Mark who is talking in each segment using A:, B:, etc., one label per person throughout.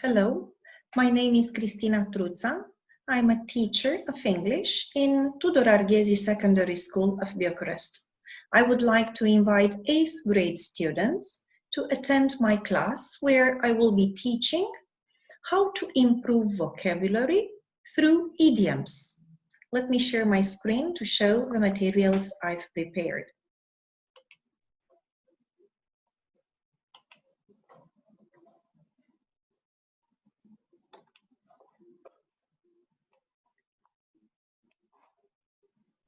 A: Hello, my name is Cristina Truta. I'm a teacher of English in Tudor Arghezi Secondary School of Bucharest. I would like to invite 8th grade students to attend my class where I will be teaching how to improve vocabulary through idioms. Let me share my screen to show the materials I've prepared.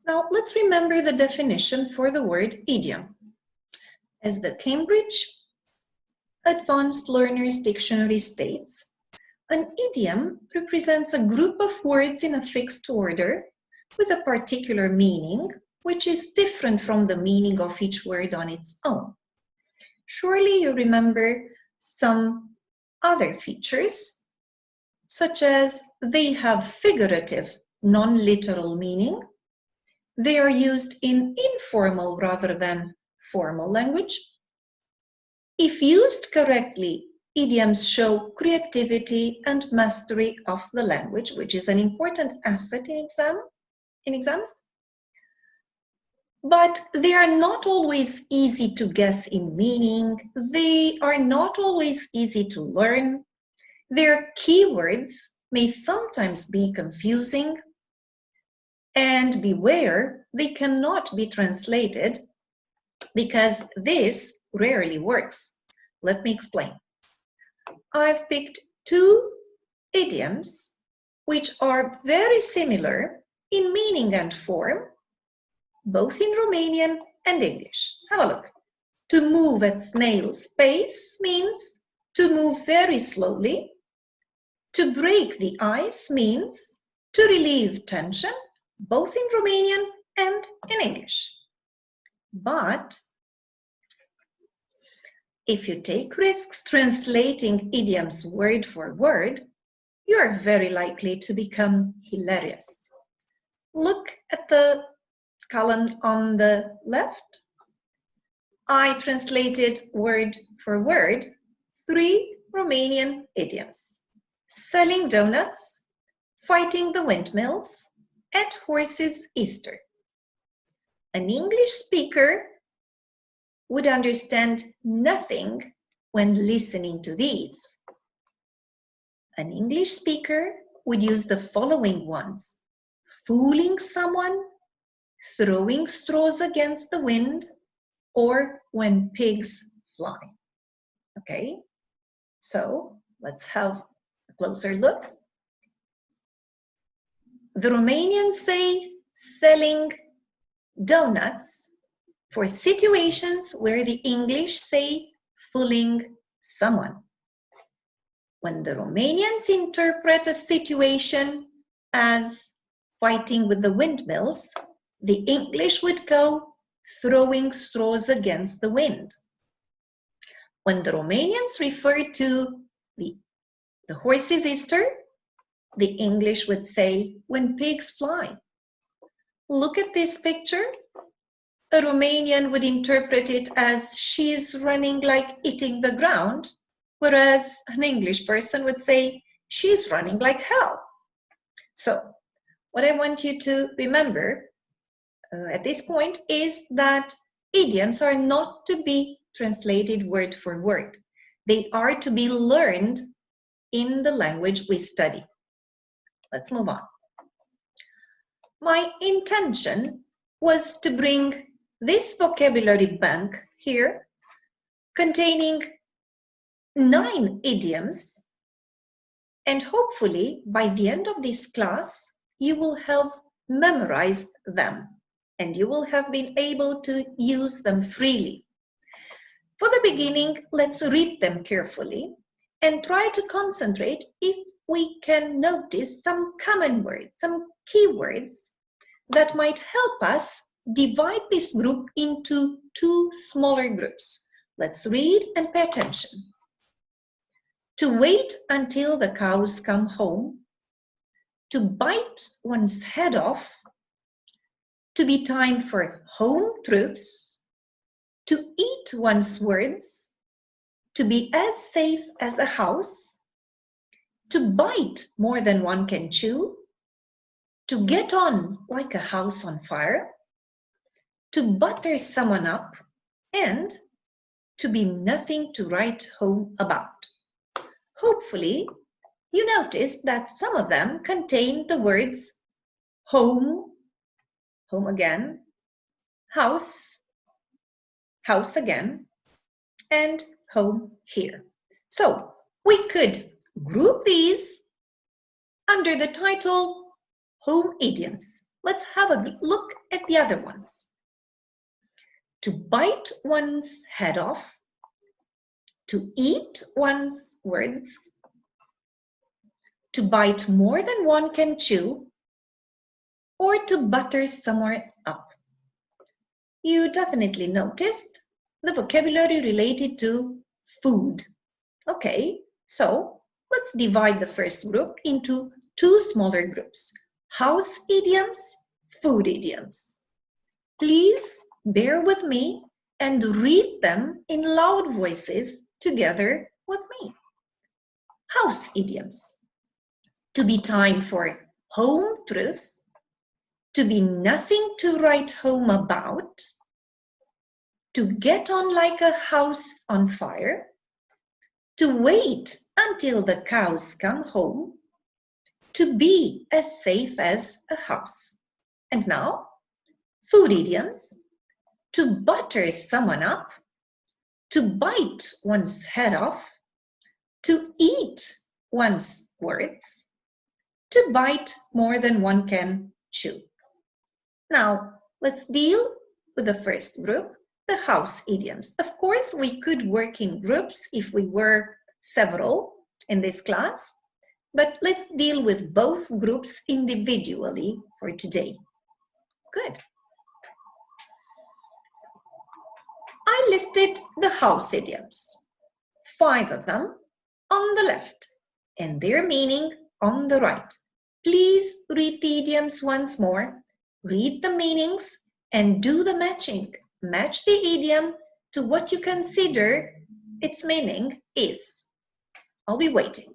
A: Now, let's remember the definition for the word idiom. As the Cambridge Advanced Learners Dictionary states, an idiom represents a group of words in a fixed order with a particular meaning, which is different from the meaning of each word on its own. Surely you remember some other features, such as they have figurative, non-literal meaning. They are used in informal rather than formal language. If used correctly, idioms show creativity and mastery of the language, which is an important asset in exams. But they are not always easy to guess in meaning. They are not always easy to learn. Their keywords may sometimes be confusing. And beware, they cannot be translated because this rarely works. Let me explain. I've picked two idioms which are very similar in meaning and form, both in Romanian and English. Have a look. To move at snail's pace means to move very slowly. To break the ice means to relieve tension, both in Romanian and in English. But if you take risks translating idioms word for word, you are very likely to become hilarious. Look at the column on the left. I translated word for word 3 Romanian idioms: selling donuts, fighting the windmills, at horse's Easter. An English speaker would understand nothing when listening to these. An English speaker would use the following ones: fooling someone, throwing straws against the wind, or when pigs fly. Okay, so let's have a closer look. The Romanians say selling donuts for situations where the English say fooling someone. When the Romanians interpret a situation as fighting with the windmills, the English would go throwing straws against the wind. When the Romanians refer to the horse's Easter, the English would say when pigs fly. Look at this picture. A Romanian would interpret it as she's running like eating the ground, whereas an English person would say she's running like hell. So what I want you to remember at this point is that idioms are not to be translated word for word. They are to be learned in the language we study. Let's move on. My intention was to bring this vocabulary bank here, containing 9 idioms, and hopefully by the end of this class, you will have memorized them and you will have been able to use them freely. For the beginning, let's read them carefully and try to concentrate if we can notice some common words, some keywords that might help us divide this group into 2 smaller groups. Let's read and pay attention. To wait until the cows come home, to bite one's head off, to be time for home truths, to eat one's words, to be as safe as a house, to bite more than one can chew, to get on like a house on fire, to butter someone up, and to be nothing to write home about. Hopefully, you noticed that some of them contain the words home, home again, house, house again, and home here. So we could group these under the title home idioms. Let's have a look at the other ones. To bite one's head off, to eat one's words, to bite more than one can chew, or to butter someone up. You definitely noticed the vocabulary related to food. Okay, so let's divide the first group into two smaller groups: house idioms, food idioms. Please bear with me and read them in loud voices together with me. House idioms. To be time for home truth, to be nothing to write home about, to get on like a house on fire, to wait until the cows come home, to be as safe as a house. And now, food idioms. To butter someone up, to bite one's head off, to eat one's words, to bite more than one can chew. Now, let's deal with the first group, the house idioms. Of course, we could work in groups if we were several in this class, but let's deal with both groups individually for today. Good. I listed the house idioms, 5 of them on the left and their meaning on the right. Please read the idioms once more, read the meanings, and do the matching. Match the idiom to what you consider its meaning is. I'll be waiting.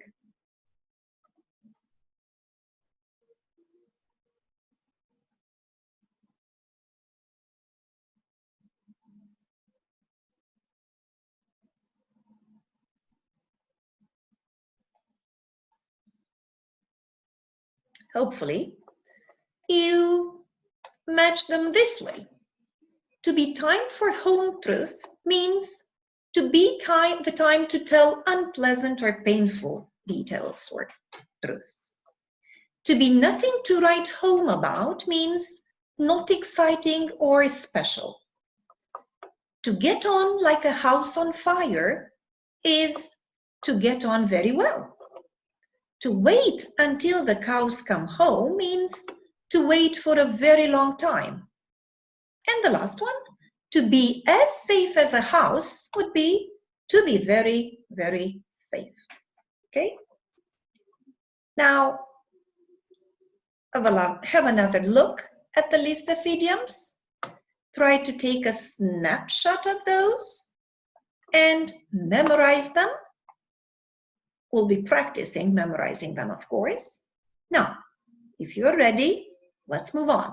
A: Hopefully, you match them this way. To be time for home truth means to be the time to tell unpleasant or painful details or truths. To be nothing to write home about means not exciting or special. To get on like a house on fire is to get on very well. To wait until the cows come home means to wait for a very long time. And the last one, to be as safe as a house would be to be very, very safe. Okay? Now, have another look at the list of idioms. Try to take a snapshot of those and memorize them. We'll be practicing memorizing them, of course. Now, if you're ready, let's move on.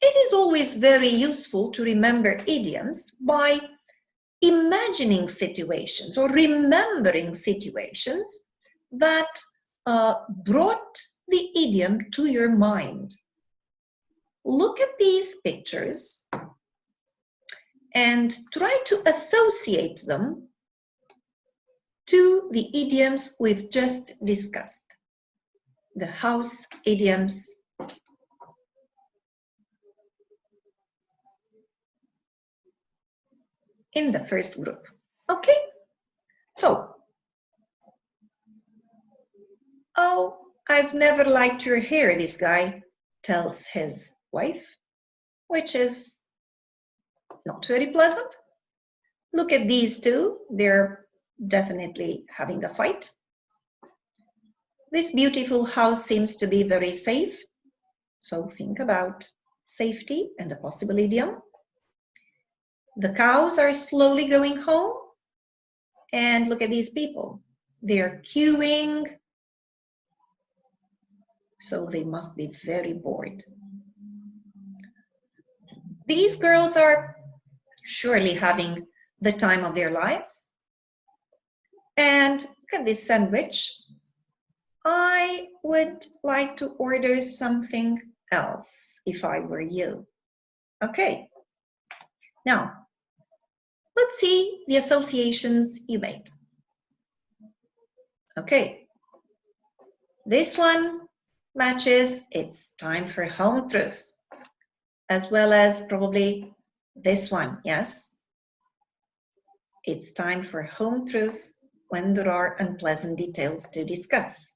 A: It is always very useful to remember idioms by imagining situations or remembering situations that brought the idiom to your mind. Look at these pictures and try to associate them to the idioms we've just discussed. The house idioms, in the first group. Okay? So, oh, I've never liked your hair, this guy tells his wife, which is not very pleasant. Look at these two, they're definitely having a fight. This beautiful house seems to be very safe, so think about safety and a possible idiom. The cows are slowly going home, and look at these people. They're queuing, so they must be very bored. These girls are surely having the time of their lives. And look at this sandwich. I would like to order something else if I were you. Okay. Now, let's see the associations you made. Okay. This one matches, it's time for home truth, as well as probably this one, yes? It's time for home truth when there are unpleasant details to discuss.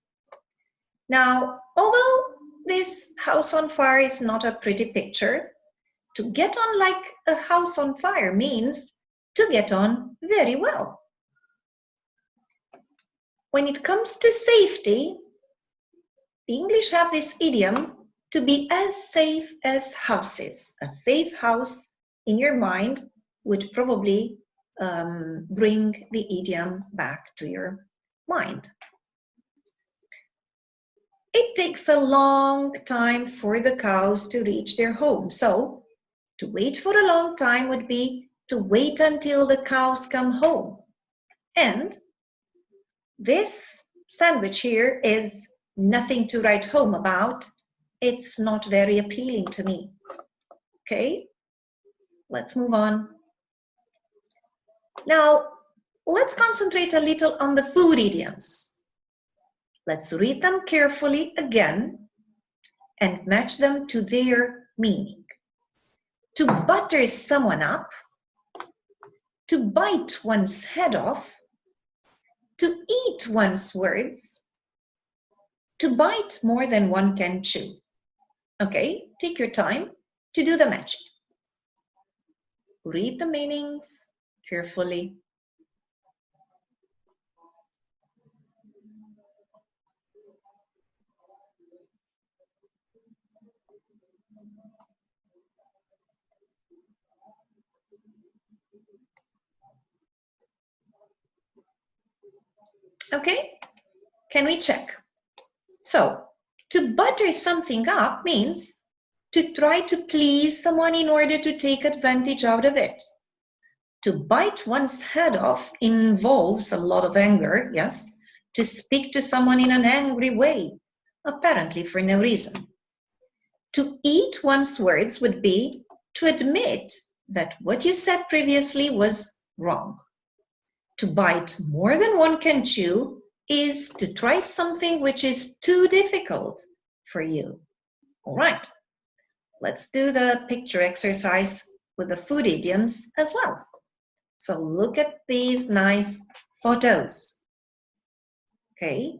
A: Now, although this house on fire is not a pretty picture, to get on like a house on fire means to get on very well. When it comes to safety, the English have this idiom to be as safe as houses. A safe house in your mind would probably bring the idiom back to your mind. It takes a long time for the cows to reach their home. So to wait for a long time would be to wait until the cows come home. And this sandwich here is nothing to write home about. It's not very appealing to me. Okay, let's move on. Now, let's concentrate a little on the food idioms. Let's read them carefully again and match them to their meaning. To butter someone up, to bite one's head off, to eat one's words, to bite more than one can chew. Okay, take your time to do the matching. Read the meanings carefully. Okay, can we check? So, to butter something up means to try to please someone in order to take advantage out of it. To bite one's head off involves a lot of anger, yes? To speak to someone in an angry way, apparently for no reason. To eat one's words would be to admit that what you said previously was wrong. To bite more than one can chew is to try something which is too difficult for you. All right, let's do the picture exercise with the food idioms as well. So look at these nice photos. Okay,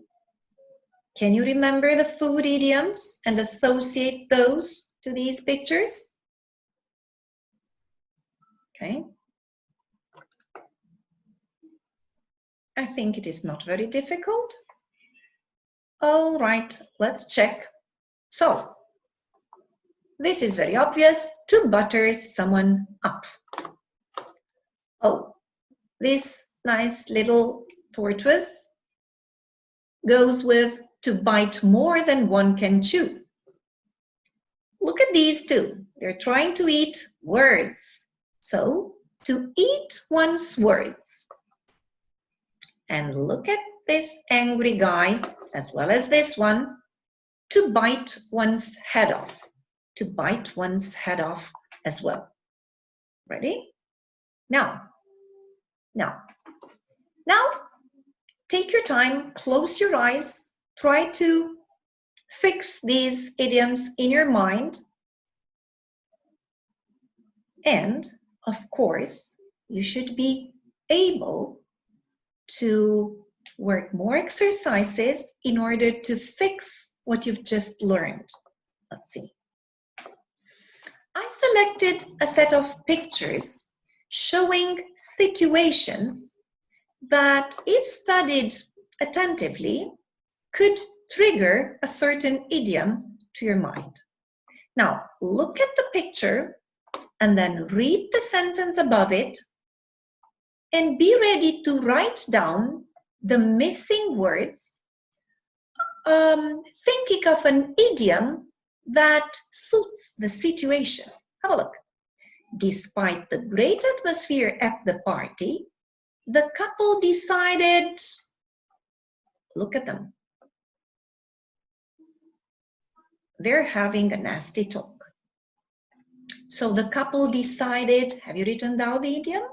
A: can you remember the food idioms and associate those to these pictures? Okay. I think it is not very difficult. All right, let's check. So, this is very obvious, to butter someone up. Oh, this nice little tortoise goes with to bite more than one can chew. Look at these two. They're trying to eat words. So, to eat one's words. And look at this angry guy, as well as this one, to bite one's head off. To bite one's head off as well. Ready? Now, take your time, close your eyes, try to fix these idioms in your mind. And, of course, you should be able to work more exercises in order to fix what you've just learned. Let's see. I selected a set of pictures showing situations that, if studied attentively, could trigger a certain idiom to your mind. Now, look at the picture and then read the sentence above it and be ready to write down the missing words, thinking of an idiom that suits the situation. Have a look. Despite the great atmosphere at the party, the couple decided, look at them, they're having a nasty talk. So the couple decided, have you written down the idiom?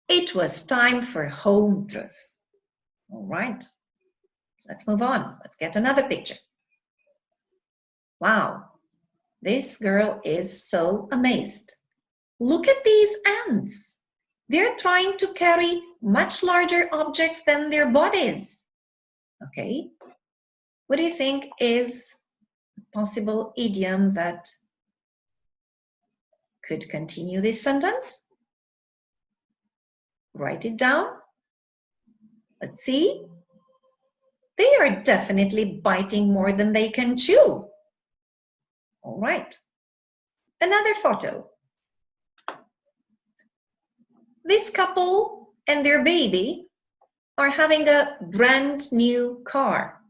A: It was time for home truth. All right, let's move on. Let's get another picture. Wow, this girl is so amazed. Look at these ants. They're trying to carry much larger objects than their bodies. Okay, what do you think is a possible idiom that could continue this sentence? Write it down. Let's see. They are definitely biting more than they can chew. All right. Another photo. This couple and their baby are having a brand new car.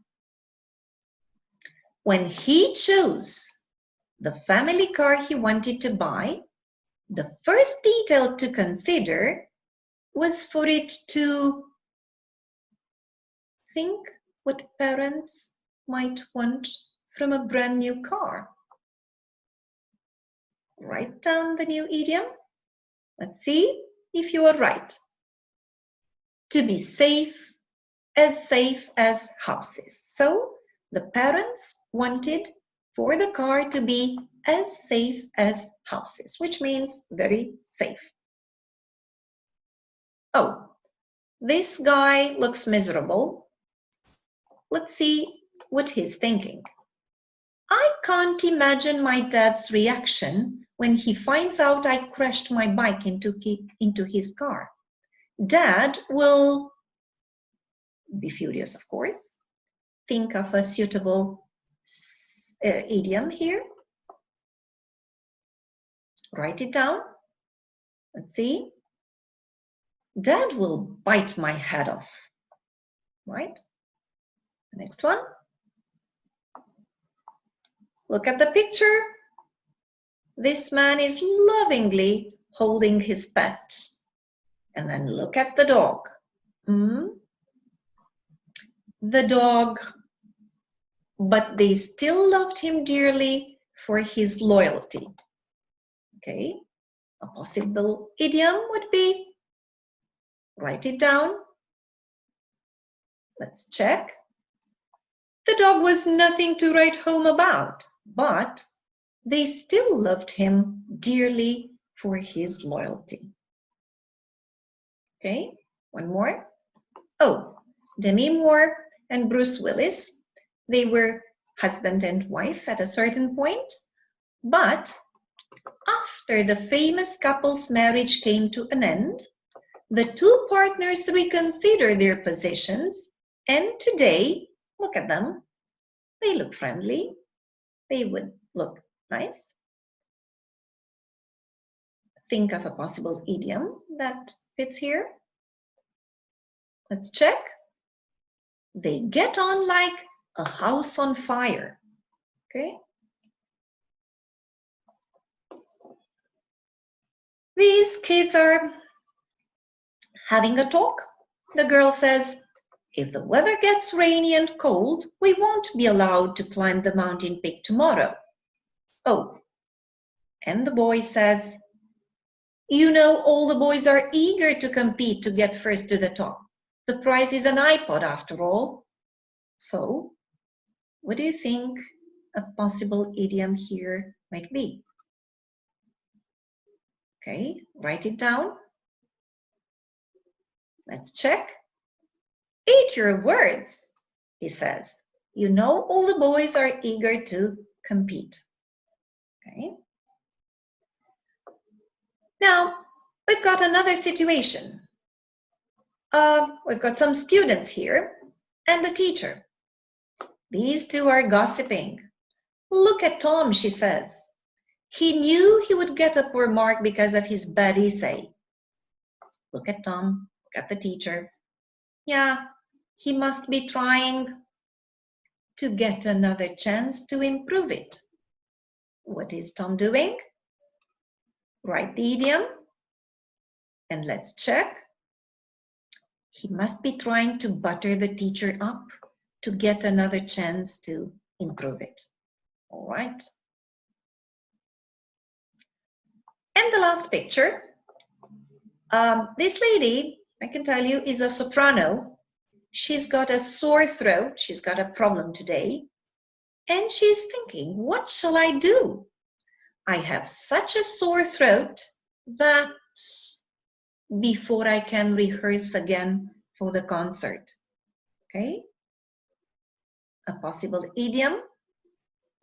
A: When he chose the family car he wanted to buy, the first detail to consider was for it to think what parents might want from a brand new car. Write down the new idiom. Let's see if you are right. To be safe as houses. So the parents wanted for the car to be as safe as houses, which means very safe. Oh, this guy looks miserable. Let's see what he's thinking. I can't imagine my dad's reaction when he finds out I crashed my bike into his car. Dad will be furious, of course. Think of a suitable idiom here. Write it down. Let's see. Dad will bite my head off. Right? The next one. Look at the picture. This man is lovingly holding his pet. And then look at the dog. The dog, but they still loved him dearly for his loyalty. Okay, a possible idiom would be, write it down. Let's check. The dog was nothing to write home about, but they still loved him dearly for his loyalty. Okay, one more. Oh, Demi Moore and Bruce Willis, they were husband and wife at a certain point, but after the famous couple's marriage came to an end, the two partners reconsidered their positions, and today, look at them, they look friendly, they would look nice. Think of a possible idiom that fits here. Let's check. They get on like a house on fire. Okay. These kids are having a talk. The girl says, if the weather gets rainy and cold, we won't be allowed to climb the mountain peak tomorrow. Oh, and the boy says, you know, all the boys are eager to compete to get first to the top. The prize is an iPod after all. So, what do you think a possible idiom here might be? Okay, write it down. Let's check. Eat your words, he says. You know, all the boys are eager to compete. Okay. Now, we've got another situation. We've got some students here and a teacher. These two are gossiping. Look at Tom, she says. He knew he would get a poor mark because of his bad essay. Look at Tom. Got the teacher. Yeah, he must be trying to get another chance to improve it. What is Tom doing? Write the idiom and let's check. He must be trying to butter the teacher up to get another chance to improve it. All right. And the last picture. This lady, I can tell you, is a soprano. She's got a sore throat. She's got a problem today. And she's thinking, what shall I do? I have such a sore throat that before I can rehearse again for the concert. Okay? A possible idiom.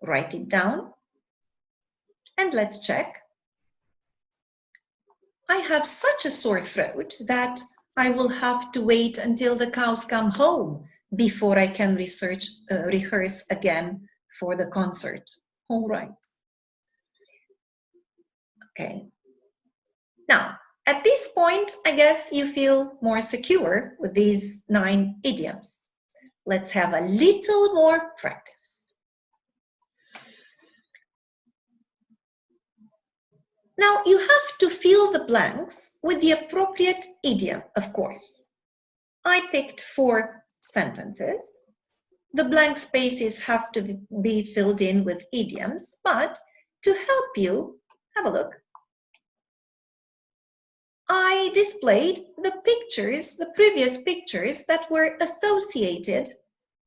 A: Write it down. And let's check. I have such a sore throat that I will have to wait until the cows come home before I can rehearse again for the concert. All right. Okay. Now, at this point, I guess you feel more secure with these 9 idioms. Let's have a little more practice. Now, you have to fill the blanks with the appropriate idiom, of course. I picked 4 sentences. The blank spaces have to be filled in with idioms, but to help you, have a look. I displayed the pictures, the previous pictures that were associated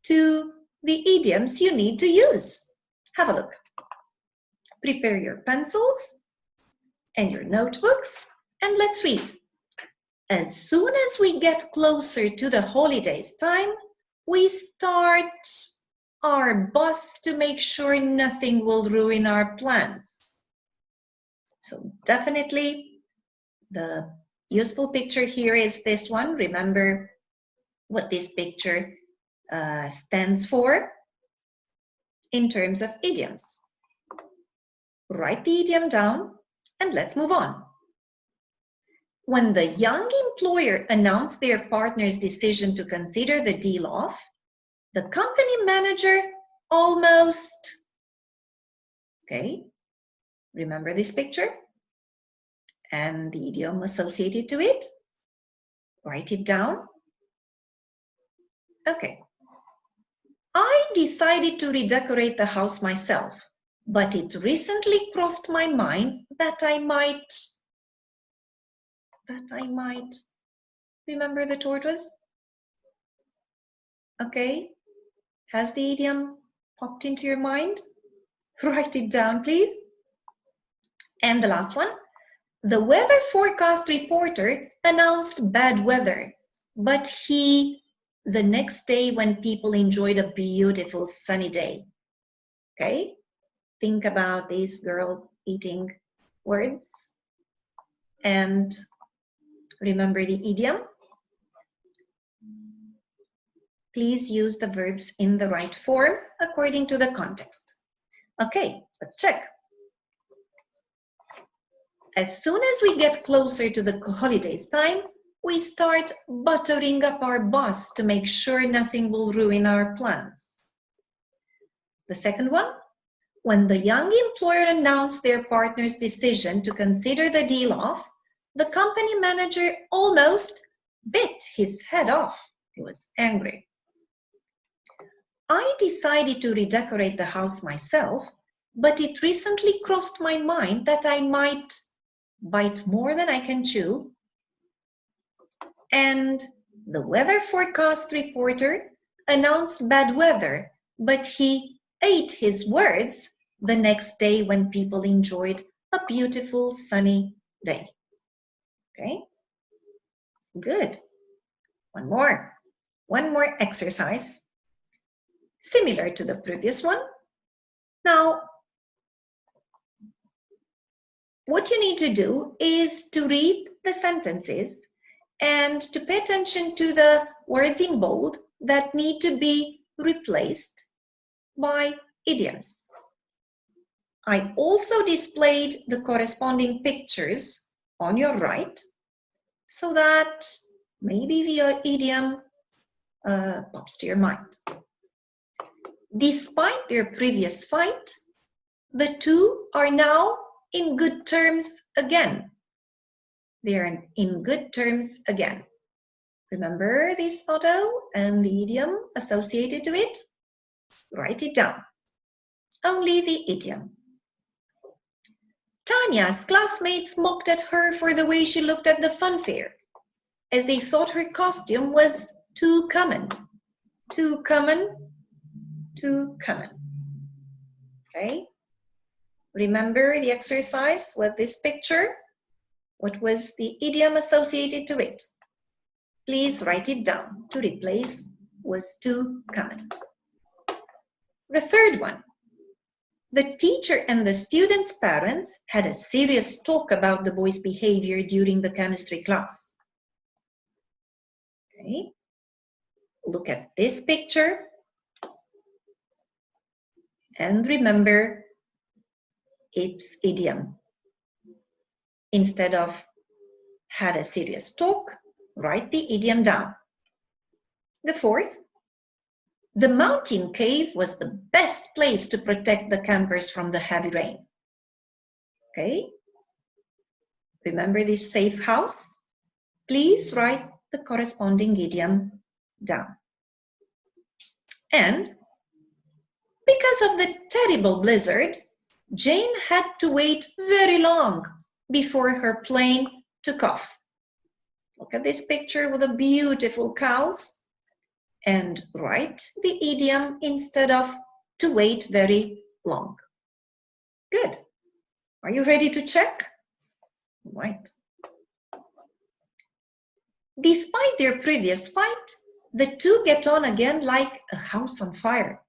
A: to the idioms you need to use. Have a look. Prepare your pencils and your notebooks, and let's read. As soon as we get closer to the holidays time, we start our bus to make sure nothing will ruin our plans. So definitely the useful picture here is this one. Remember what this picture stands for in terms of idioms. Write the idiom down and let's move on. When the young employer announced their partner's decision to consider the deal off, the company manager almost, okay, remember this picture and the idiom associated to it? Write it down. Okay. I decided to redecorate the house myself, but it recently crossed my mind that I might, remember the tortoise? Okay. Has the idiom popped into your mind? Write it down, please. And the last one. The weather forecast reporter announced bad weather, but the next day when people enjoyed a beautiful sunny day. Okay? Think about this girl eating words and remember the idiom. Please use the verbs in the right form according to the context. Okay, let's check. As soon as we get closer to the holidays time, we start buttering up our bus to make sure nothing will ruin our plans. The second one, when the young employer announced their partner's decision to consider the deal off, the company manager almost bit his head off. He was angry. I decided to redecorate the house myself, but it recently crossed my mind that I might bite more than I can chew. And the weather forecast reporter announced bad weather, but he ate his words the next day when people enjoyed a beautiful sunny day. Okay, good. One more exercise, similar to the previous one. Now, what you need to do is to read the sentences and to pay attention to the words in bold that need to be replaced by idioms. I also displayed the corresponding pictures on your right so that Maybe the idiom pops to your mind. Despite their previous fight, the two are now in good terms again. They are in good terms again. Remember this motto and the idiom associated to it? Write it down. Only the idiom. Tanya's classmates mocked at her for the way she looked at the funfair, as they thought her costume was too common. Too common, too common. Okay? Remember the exercise with this picture? What was the idiom associated to it? Please write it down. To replace was too common. The third one. The teacher and the students' parents had a serious talk about the boy's behavior during the chemistry class. Okay. Look at this picture and remember its idiom. Instead of had a serious talk, write the idiom down. The fourth, the mountain cave was the best place to protect the campers from the heavy rain. Okay? Remember this safe house? Please write the corresponding idiom down. And because of the terrible blizzard, Jane had to wait very long before her plane took off. Look at this picture with the beautiful cows and write the idiom instead of to wait very long. Good. Are you ready to check? Right. Despite their previous fight, the two get on again like a house on fire.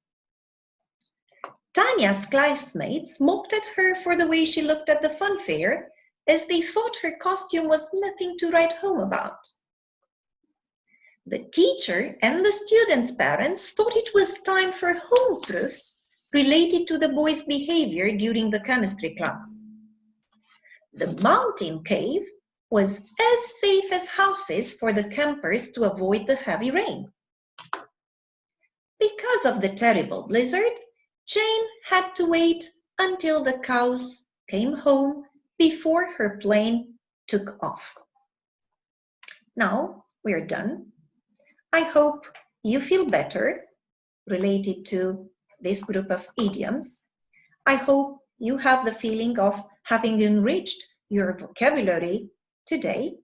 A: Tanya's classmates mocked at her for the way she looked at the funfair, as they thought her costume was nothing to write home about. The teacher and the students' parents thought it was time for home truths related to the boy's behavior during the chemistry class. The mountain cave was as safe as houses for the campers to avoid the heavy rain. Because of the terrible blizzard, Jane had to wait until the cows came home before her plane took off. Now we're done. I hope you feel better related to this group of idioms. I hope you have the feeling of having enriched your vocabulary today.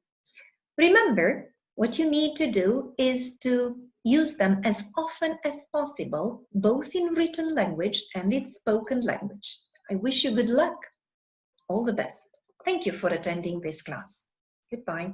A: Remember, what you need to do is to use them as often as possible, both in written language and in spoken language. I wish you good luck. All the best. Thank you for attending this class. Goodbye.